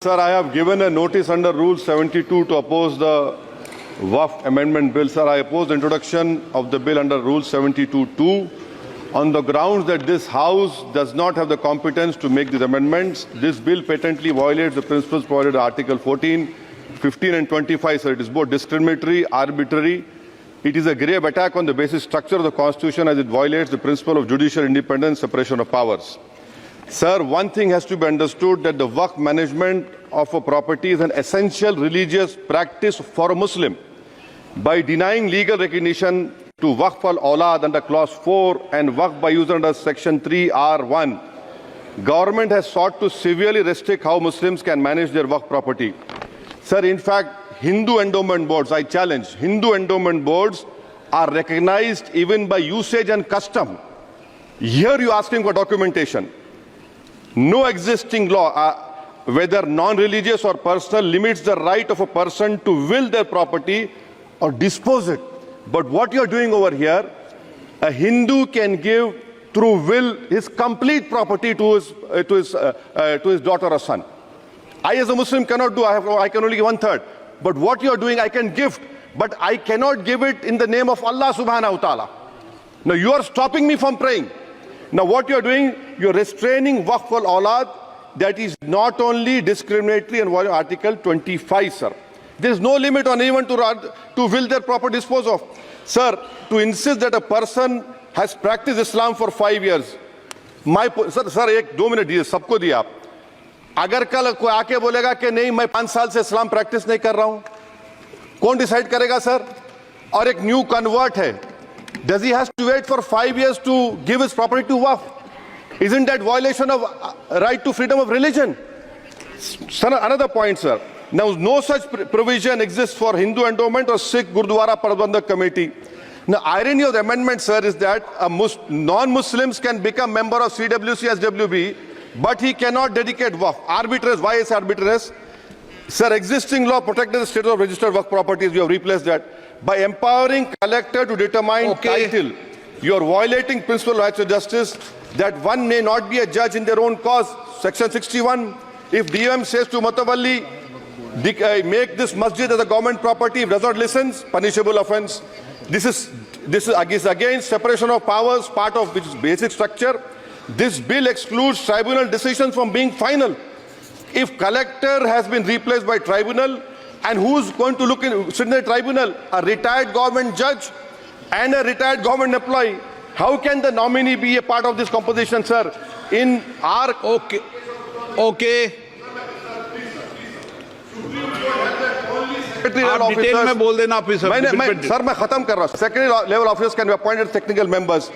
Sir, I have given a notice under Rule 72 to oppose the Waqf Amendment Bill. Sir, I oppose the introduction of the bill under Rule 72(2) on the grounds that this House does not have the competence to make these amendments. This bill patently violates the principles provided in Article 14, 15 and 25. Sir, it is both discriminatory, arbitrary. It is a grave attack on the basic structure of the Constitution as it violates the principle of judicial independence, separation of powers. Sir, one thing has to be understood, that the Waqf management of a property is an essential religious practice for a Muslim. By denying legal recognition to Waqf al-Awlad under Clause 4 and Waqf by user under Section 3(r)(1), government has sought to severely restrict how Muslims can manage their Waqf property. Sir, in fact, Hindu endowment boards, I challenge, Hindu endowment boards are recognized even by usage and custom. Here you are asking for documentation. No existing law, whether non-religious or personal, limits the right of a person to will their property or dispose it. But what you are doing over here, a Hindu can give through will his complete property to his daughter or son. I as a Muslim cannot do, I can only give 1/3. But what you are doing, I can gift, but I cannot give it in the name of Allah subhanahu wa ta'ala. Now you are stopping me from praying. Now what you are doing, you are restraining Waqf al-Awlad. That is not only discriminatory and violating Article 25, sir. There is no limit on anyone to will their property dispose of. Sir, to insist that a person has practiced Islam for 5 years. Sir, एक 2 minute दिए, सबको दिया आप. अगर कल कोई आके बोलेगा कि नहीं मैं 5 साल से इस्लाम प्रैक्टिस नहीं कर रहा हूं, कौन डिसाइड करेगा सर? और एक न्यू कन्वर्ट है, does he has to wait for 5 years to give his property to Waqf? Isn't that violation of right to freedom of religion? Sir, another point, sir. Now, no such provision exists for Hindu endowment or Sikh Gurdwara Prabandhak Committee. Now, irony of the amendment, sir, is that non-Muslims can become member of CWC, SWB, but he cannot dedicate Waqf. Arbitrage, why is arbitrage? Sir, existing law protected the status of registered Waqf properties. You have replaced that. By empowering collector to determine title, you are violating principle of rights of justice, that one may not be a judge in their own cause. Section 61, if DOM says to Mutawalli, make this masjid as a government property, if does not listen, punishable offence. This is against separation of powers, part of which is basic structure. This bill excludes tribunal decisions from being final. If collector has been replaced by tribunal, and who's going to sit in the tribunal? A retired government judge and a retired government employee. How can the nominee be a part of this composition, sir? In our... Okay. आप detail में बोल देना officer. Sir मैं खत्म कर रहा हूं. Secondary level officers can be appointed technical members.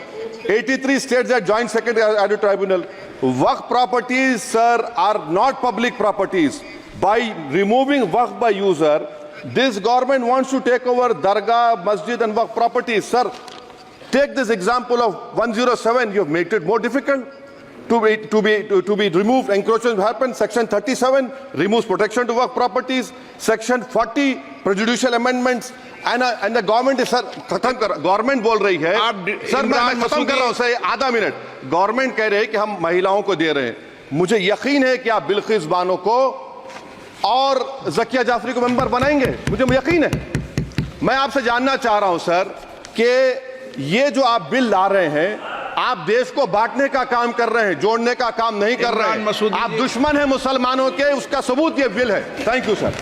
83 states that joint secretary added tribunal. Waqf properties, sir, are not public properties. By removing Waqf by user, this government wants to take over Dargah, Masjid and Waqf properties. Sir, take this example of 107. You have made it more difficult to be removed. Encroachment happens. Section 37 removes protection to Waqf properties. Section 40 prejudicial amendments. And the government is, sir, government बोल रही है. Sir मैं खत्म कर रहा हूं sir, आधा minute. Government कह रहे हैं कि हम महिलाओं को दे रहे हैं. मुझे यकीन है कि आप बिल्किस बानो को और ज़किया जाफरी को मेंबर बनाएंगे, मुझे यकीन है. मैं आपसे जानना चाह रहा हूं सर कि ये जो आप बिल ला रहे हैं, आप देश को बांटने का काम कर रहे हैं, जोड़ने का काम नहीं कर रहे हैं. आप दुश्मन हैं मुसलमानों के, उसका सबूत ये बिल है. Thank you sir.